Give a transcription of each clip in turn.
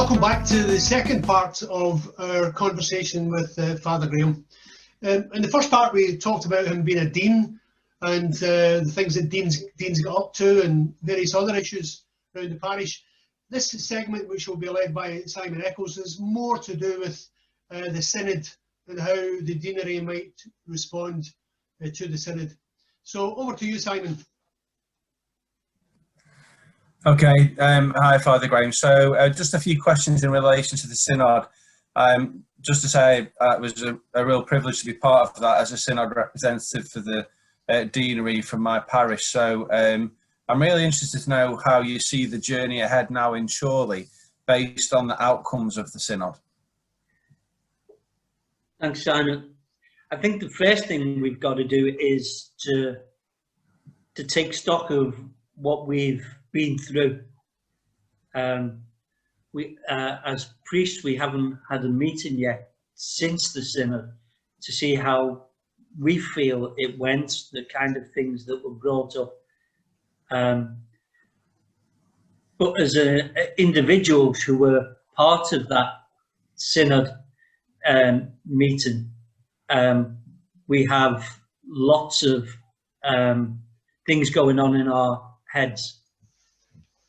welcome back to the second part of our conversation with Father Graham. In the first part, we talked about him being a dean and the things that deans get up to and various other issues around the parish. This segment, which will be led by Simon Eccles, is more to do with the Synod and how the deanery might respond to the Synod. So over to you, Simon. Okay, hi Father Graham. So just a few questions in relation to the Synod. Just to say it was a real privilege to be part of that as a Synod representative for the deanery from my parish. So I'm really interested to know how you see the journey ahead now in Chorley based on the outcomes of the Synod. Thanks, Simon. I think the first thing we've got to do is to take stock of what we've been through. As priests, we haven't had a meeting yet since the Synod to see how we feel it went, the kind of things that were brought up. But as individuals who were part of that Synod meeting, we have lots of things going on in our heads.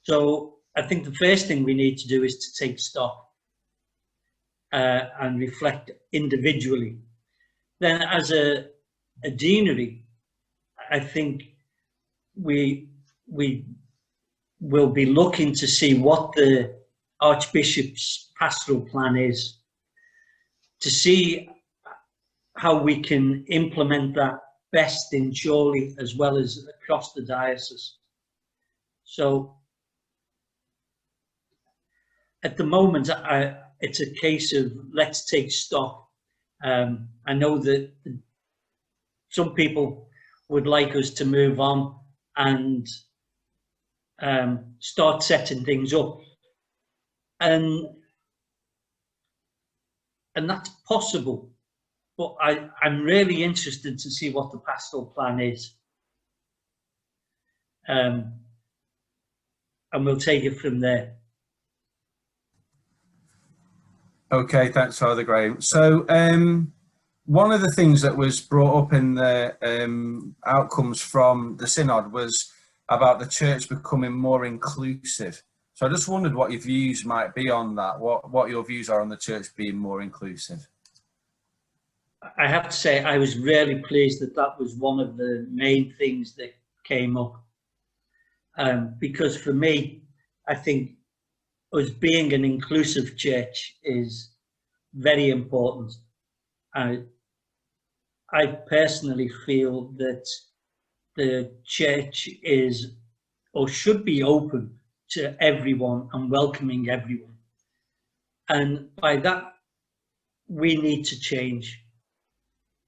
So I think the first thing we need to do is to take stock and reflect individually. Then as a deanery, I think we will be looking to see what the Archbishop's pastoral plan is, to see how we can implement that best in Chorley as well as across the diocese. So at the moment, it's a case of let's take stock. I know that some people would like us to move on and start setting things up, and that's possible. But I'm really interested to see what the pastoral plan is, and we'll take it from there. Okay, thanks, Father Graham. So one of the things that was brought up in the outcomes from the Synod was about the church becoming more inclusive. So I just wondered what your views might be on that, what your views are on the church being more inclusive. I have to say I was really pleased that that was one of the main things that came up. Because for me, I think us being an inclusive church is very important. I personally feel that the church is or should be open to everyone and welcoming everyone. And by that, we need to change.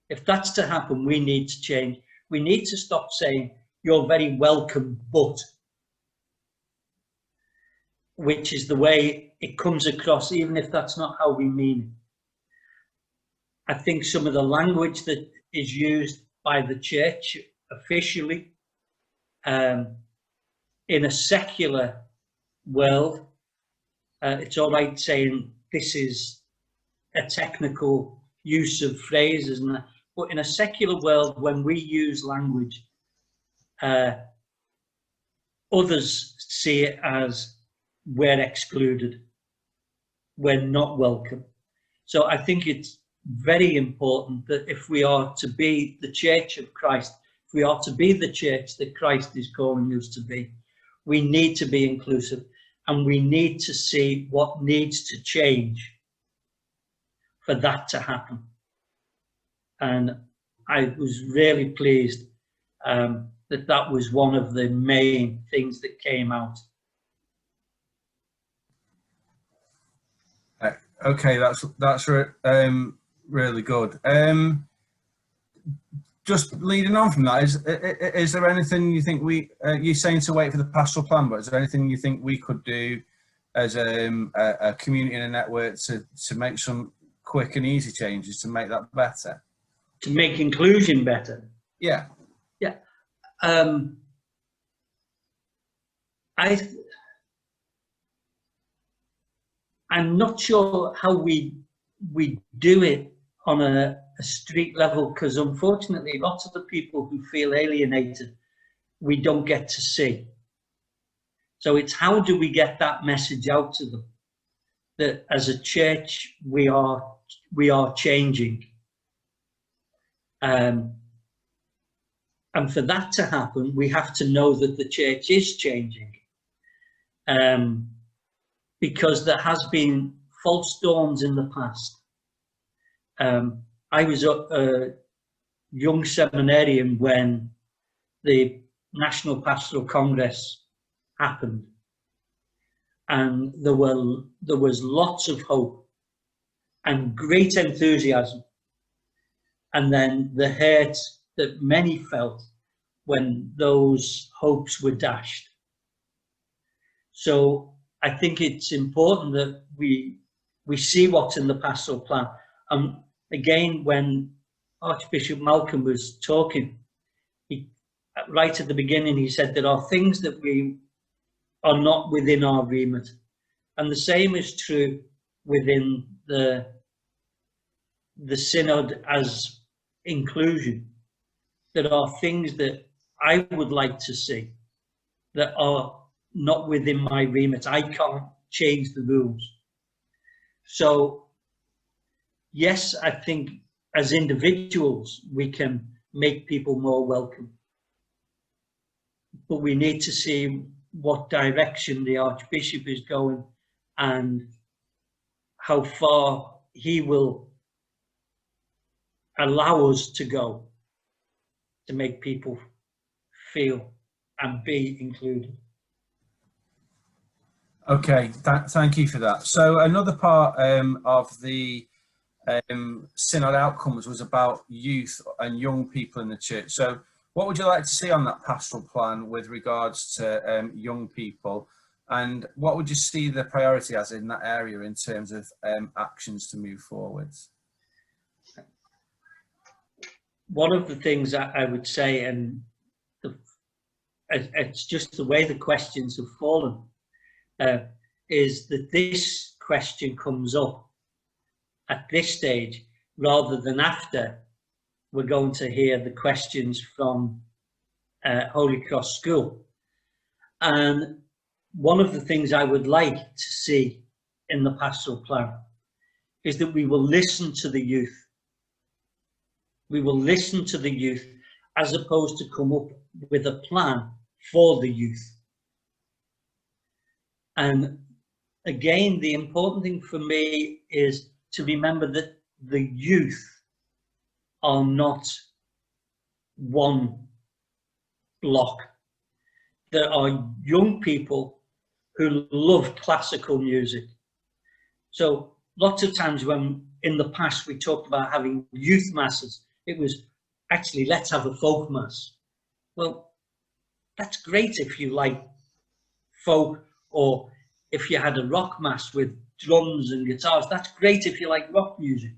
If that's to happen, we need to change. We need to stop saying, "You're very welcome, but," which is the way it comes across, even if that's not how we mean it. I think some of the language that is used by the church officially in a secular world, it's all right saying this is a technical use of phrases, but in a secular world, when we use language, others see it as we're excluded, we're not welcome. So I think it's very important that if we are to be the Church of Christ, if we are to be the church that Christ is calling us to be, we need to be inclusive, and we need to see what needs to change for that to happen. And I was really pleased that that was one of the main things that came out. Okay, that's really good. Just leading on from that, is there anything you think you're saying to wait for the pastoral plan, but is there anything you think we could do as a community and a network to make some quick and easy changes to make that better? To make inclusion better? Yeah. Yeah. I'm not sure how we do it on a street level, because unfortunately lots of the people who feel alienated we don't get to see. So it's how do we get that message out to them that as a church we are changing, and for that to happen we have to know that the church is changing, because there has been false dawns in the past. I was a young seminarian when the National Pastoral Congress happened, and there was lots of hope and great enthusiasm, and then the hurt that many felt when those hopes were dashed. So I think it's important that we see what's in the pastoral plan. Again, when Archbishop Malcolm was talking, right at the beginning, he said there are things that we are not within our remit. And the same is true within the Synod as inclusion. There are things that I would like to see that are not within my remit. I can't change the rules. So, yes, I think as individuals, we can make people more welcome. But we need to see what direction the Archbishop is going and how far he will allow us to go to make people feel and be included. Okay, thank you for that. So another part of the Synod outcomes was about youth and young people in the church. So what would you like to see on that pastoral plan with regards to young people, and what would you see the priority as in that area in terms of actions to move forwards? One of the things that I would say, and it's just the way the questions have fallen, is that this question comes up at this stage rather than after we're going to hear the questions from Holy Cross School. And one of the things I would like to see in the pastoral plan is that we will listen to the youth. We will listen to the youth as opposed to come up with a plan for the youth. And again, the important thing for me is to remember that the youth are not one block. There are young people who love classical music. So lots of times when in the past we talked about having youth masses, it was actually, let's have a folk mass. Well, that's great if you like folk, or if you had a rock mass with drums and guitars, that's great if you like rock music.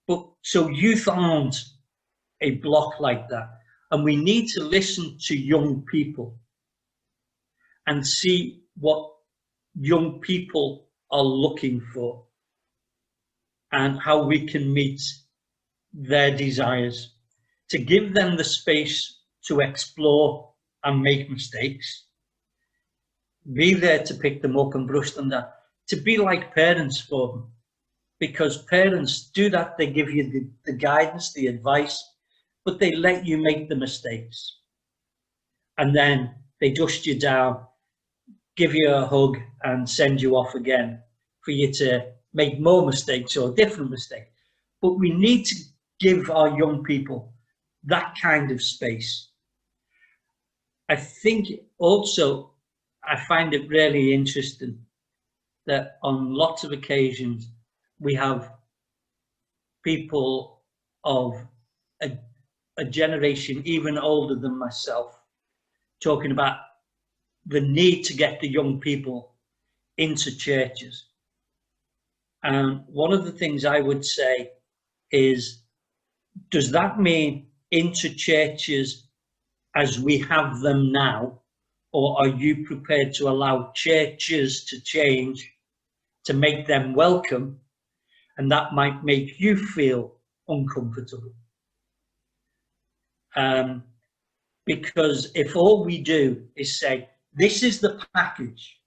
But so youth aren't a block like that. And we need to listen to young people and see what young people are looking for and how we can meet their desires, to give them the space to explore and make mistakes, be there to pick them up and brush them down, to be like parents for them, because parents do that. They give you the guidance, the advice, but they let you make the mistakes, and then they dust you down, give you a hug and send you off again for you to make more mistakes or different mistakes. But we need to give our young people that kind of space. I think also, I find it really interesting that on lots of occasions we have people of a generation even older than myself talking about the need to get the young people into churches. And one of the things I would say is, does that mean into churches as we have them now, or are you prepared to allow churches to change to make them welcome, and that might make you feel uncomfortable. Because if all we do is say, this is the package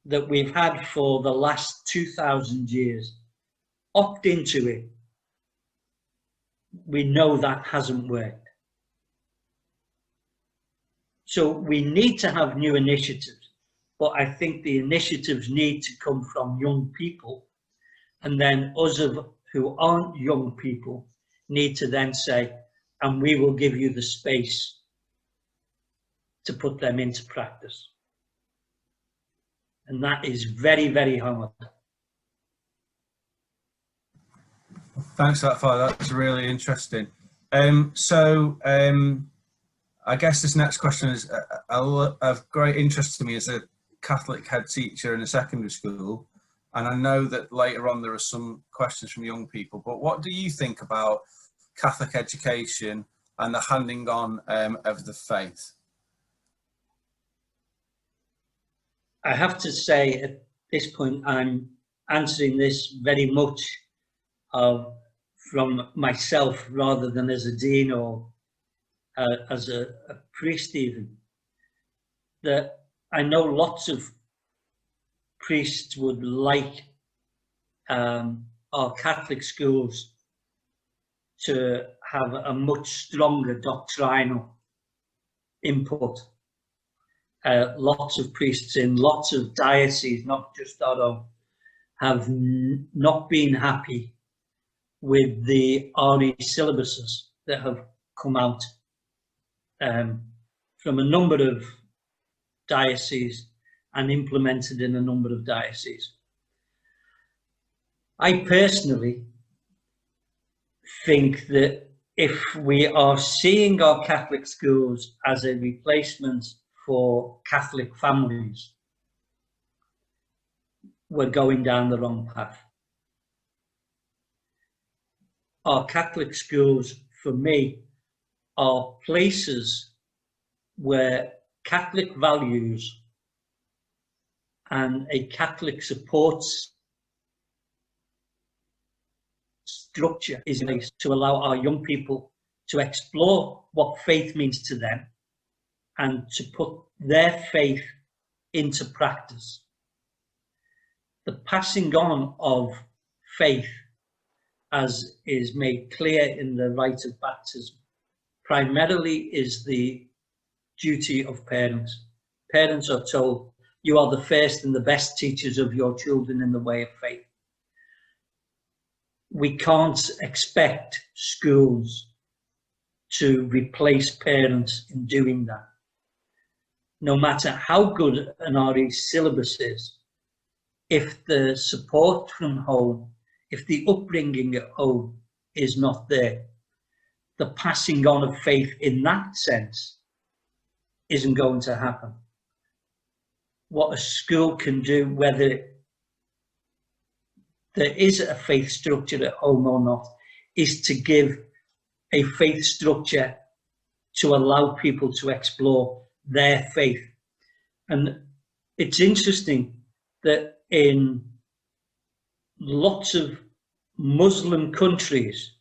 that we've had for the last 2,000 years, opt into it, we know that hasn't worked. So we need to have new initiatives, but I think the initiatives need to come from young people, and then us who aren't young people need to then say, and we will give you the space to put them into practice. And that is very, very hard. Thanks for that, Father. That's really interesting. I guess this next question is of great interest to me as a Catholic head teacher in a secondary school. And I know that later on there are some questions from young people, but what do you think about Catholic education and the handing on of the faith? I have to say at this point, I'm answering this very much from myself rather than as a dean or as a priest even. That I know lots of priests would like our Catholic schools to have a much stronger doctrinal input. Lots of priests in lots of dioceses, not just our own, have not been happy with the RE syllabuses that have come out from a number of dioceses and implemented in a number of dioceses. I personally think that if we are seeing our Catholic schools as a replacement for Catholic families, we're going down the wrong path. Our Catholic schools, for me, are places where Catholic values and a Catholic support structure is in place to allow our young people to explore what faith means to them and to put their faith into practice. The passing on of faith, as is made clear in the rite of baptism, primarily is the duty of parents. Parents are told, you are the first and the best teachers of your children in the way of faith. We can't expect schools to replace parents in doing that. No matter how good an RE syllabus is, if the support from home, if the upbringing at home is not there, the passing on of faith in that sense isn't going to happen. What a school can do, whether there is a faith structure at home or not, is to give a faith structure to allow people to explore their faith. And it's interesting that in lots of Muslim countries,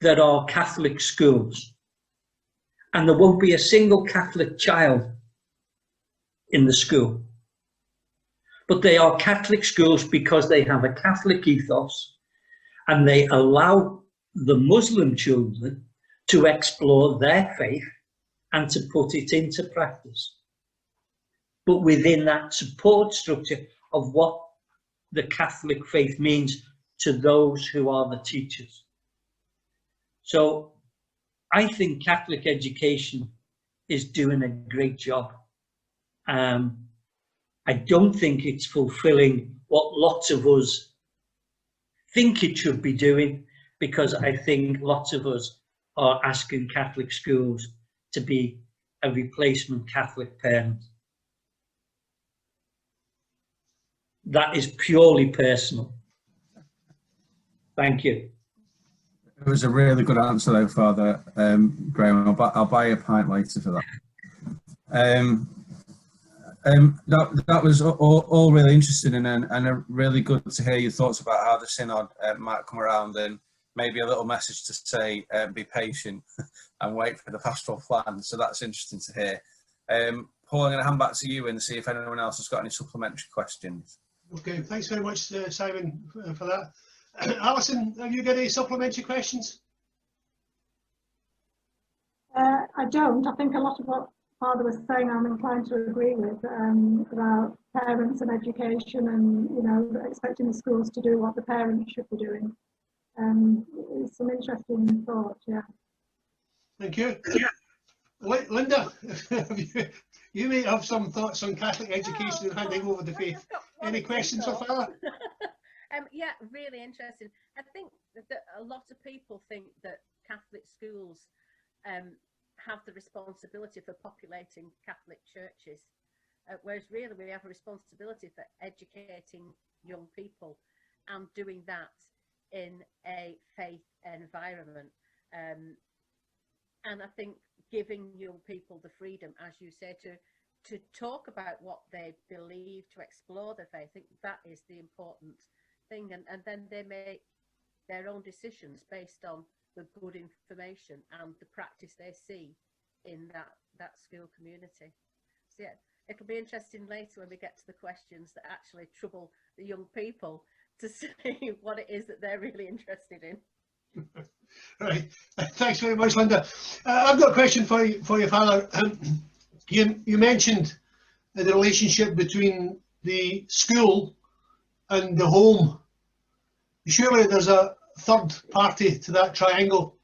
there are Catholic schools, and there won't be a single Catholic child in the school. But they are Catholic schools because they have a Catholic ethos, and they allow the Muslim children to explore their faith and to put it into practice. But within that support structure of what the Catholic faith means to those who are the teachers. So I think Catholic education is doing a great job. I don't think it's fulfilling what lots of us think it should be doing, because I think lots of us are asking Catholic schools to be a replacement Catholic parent. That is purely personal. Thank you. It was a really good answer though, Father Graham. I'll buy you a pint later for that. That was all really interesting and really good to hear your thoughts about how the Synod might come around, and maybe a little message to say be patient and wait for the pastoral plan. So that's interesting to hear. Paul, I'm going to hand back to you and see if anyone else has got any supplementary questions. Okay, thanks very much, Simon, for that. Alison, have you got any supplementary questions? I don't. I think a lot of what Father was saying I'm inclined to agree with, about parents and education, and, you know, expecting the schools to do what the parents should be doing. It's some interesting thoughts, yeah. Thank you. Linda, you may have some thoughts on Catholic education and handing over the faith. Any questions for Father? Yeah, really interesting. I think that a lot of people think that Catholic schools have the responsibility for populating Catholic churches, whereas really we have a responsibility for educating young people and doing that in a faith environment. And I think giving young people the freedom, as you say, to talk about what they believe, to explore their faith, I think that is the important thing. And then they make their own decisions based on the good information and the practice they see in that school community. So yeah, it'll be interesting later when we get to the questions that actually trouble the young people to see what it is that they're really interested in. Right, thanks very much, Linda. I've got a question for you, Father. You mentioned the relationship between the school and the home. Surely there's a third party to that triangle,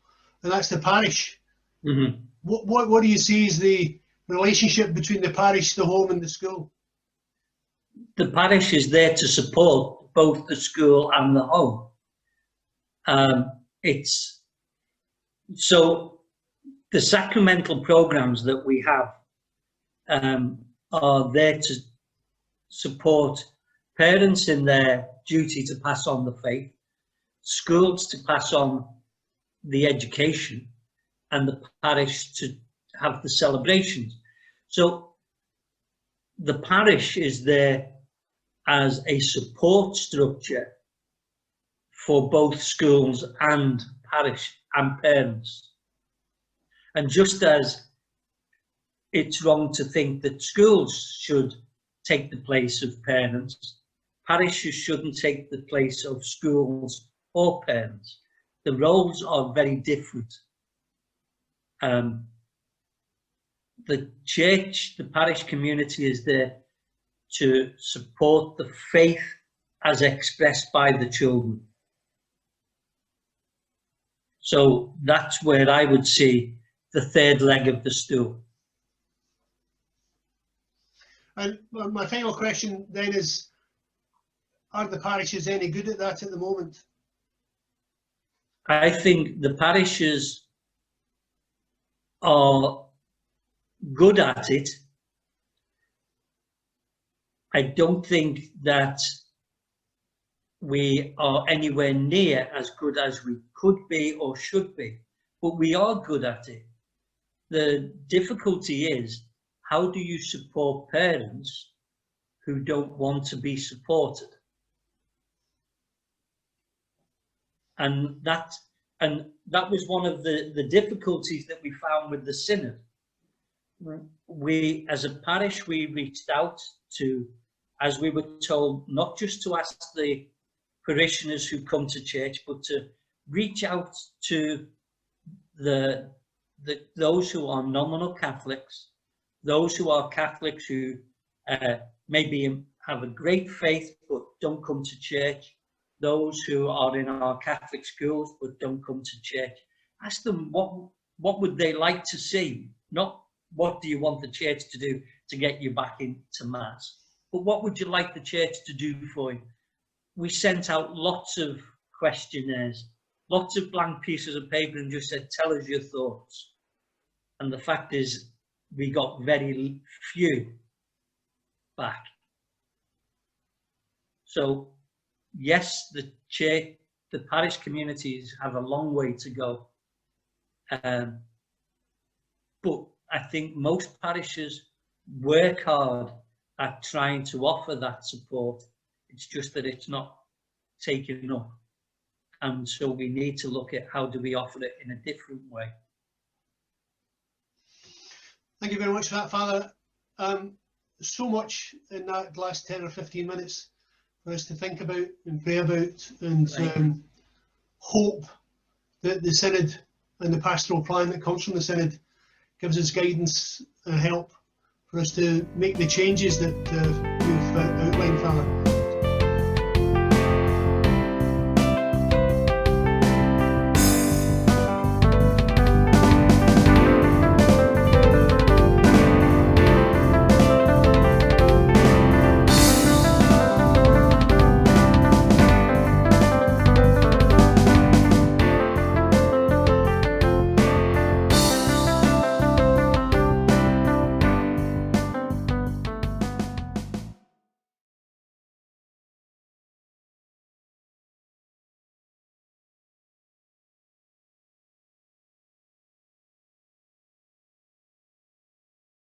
and that's the parish. Mm-hmm. What do you see as the relationship between the parish, the home, and the school? The parish is there to support both the school and the home. It's so the sacramental programs that we have are there to support parents in their duty to pass on the faith, schools to pass on the education, and the parish to have the celebrations. So the parish is there as a support structure for both schools and parish and parents. And just as it's wrong to think that schools should take the place of parents, parishes shouldn't take the place of schools or parents. The roles are very different. The church, the parish community is there to support the faith as expressed by the children. So that's where I would see the third leg of the stool. And my final question then is, are the parishes any good at that at the moment? I think the parishes are good at it. I don't think that we are anywhere near as good as we could be or should be, but we are good at it. The difficulty is, how do you support parents who don't want to be supported? And that was one of the difficulties that we found with the Synod. We, as a parish, we reached out to, as we were told, not just to ask the parishioners who come to church, but to reach out to those who are nominal Catholics, those who are Catholics who maybe have a great faith but don't come to church, those who are in our Catholic schools but don't come to church. Ask them what would they like to see, not what do you want the church to do to get you back into Mass, but what would you like the church to do for you? We sent out lots of questionnaires, lots of blank pieces of paper, and just said, tell us your thoughts. And the fact is, we got very few back. So yes, the church, the parish communities have a long way to go. But I think most parishes work hard at trying to offer that support. It's just that it's not taken up. And so we need to look at how do we offer it in a different way. Thank you very much for that, Father. So much in that last 10 or 15 minutes for us to think about and pray about, and hope that the Synod and the pastoral plan that comes from the Synod gives us guidance and help for us to make the changes that you've outlined, Father.